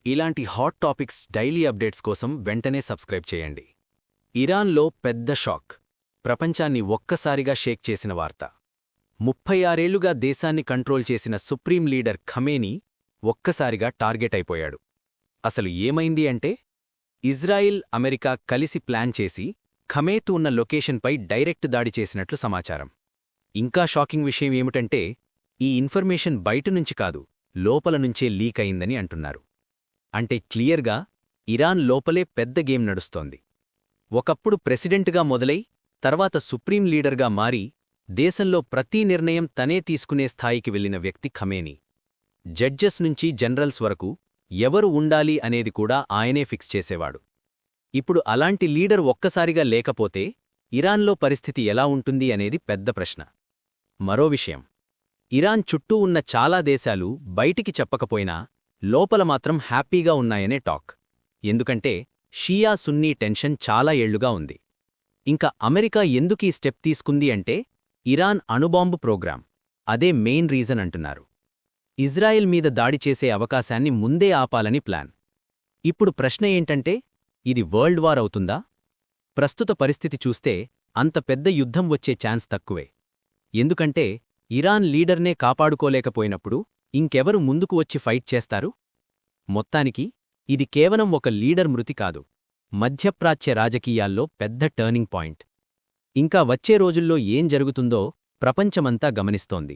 ఇలాంటి hot topics daily updates కోసం వెంటనే సబ్స్క్రైబ్ చేయండి. ఇరాన్లో పెద్ద షాక్. ప్రపంచాన్ని ఒక్కసారిగా షేక్ చేసిన వార్త. 36 ఏళ్లుగా దేశాన్ని కంట్రోల్ చేసిన సుప్రీం లీడర్ ఖమేనీ ఒక్కసారిగా టార్గెట్ అయిపోయాడు. అసలు ఏమైంది అంటే, ఇజ్రాయిల్, అమెరికా కలిసి ప్లాన్ చేసి ఖమేతు ఉన్న లొకేషన్పై డైరెక్ట్ దాడి చేసినట్లు సమాచారం. ఇంకా షాకింగ్ విషయం ఏమిటంటే, ఈ ఇన్ఫర్మేషన్ బయటనుంచి కాదు, లోపల నుంచే లీక్ అయిందని అంటున్నారు. అంటే క్లియర్గా ఇరాన్ లోపలే పెద్ద గేమ్ నడుస్తోంది. ఒకప్పుడు ప్రెసిడెంట్గా మొదలై తర్వాత సుప్రీం లీడర్గా మారి దేశంలో ప్రతి నిర్ణయం తనే తీసుకునే స్థాయికి వెళ్లిన వ్యక్తి ఖమేనీ. జడ్జెస్ నుంచి జనరల్స్ వరకు ఎవరు ఉండాలి అనేది కూడా ఆయనే ఫిక్స్ చేసేవాడు. ఇప్పుడు అలాంటి లీడర్ ఒక్కసారిగా లేకపోతే ఇరాన్లో పరిస్థితి ఎలా ఉంటుంది అనేది పెద్ద ప్రశ్న. మరో విషయం, ఇరాన్ చుట్టూ ఉన్న చాలా దేశాలు బయటికి చెప్పకపోయినా లోపల మాత్రం హ్యాపీగా ఉన్నాయనే టాక్. ఎందుకంటే షియా సున్నీ టెన్షన్ చాలా ఏళ్లుగా ఉంది. ఇంకా అమెరికా ఎందుకీ స్టెప్ తీసుకుంది అంటే ఇరాన్ అణుబాంబు ప్రోగ్రాం, అదే మెయిన్ రీజన్ అంటున్నారు. ఇజ్రాయెల్ మీద దాడి చేసే అవకాశాన్ని ముందే ఆపాలని ప్లాన్. ఇప్పుడు ప్రశ్న ఏంటంటే, ఇది వరల్డ్ వార్ అవుతుందా? ప్రస్తుత పరిస్థితి చూస్తే అంత పెద్ద యుద్ధం వచ్చే ఛాన్స్ తక్కువే. ఎందుకంటే ఇరాన్ లీడర్నే కాపాడుకోలేకపోయినప్పుడు ఇంకెవరు ముందుకు వచ్చి ఫైట్ చేస్తారు? మొత్తానికి ఇది కేవలం ఒక లీడర్ మృతి కాదు, మధ్యప్రాచ్య రాజకీయాల్లో పెద్ద టర్నింగ్ పాయింట్. ఇంకా వచ్చే రోజుల్లో ఏం జరుగుతుందో ప్రపంచమంతా గమనిస్తోంది.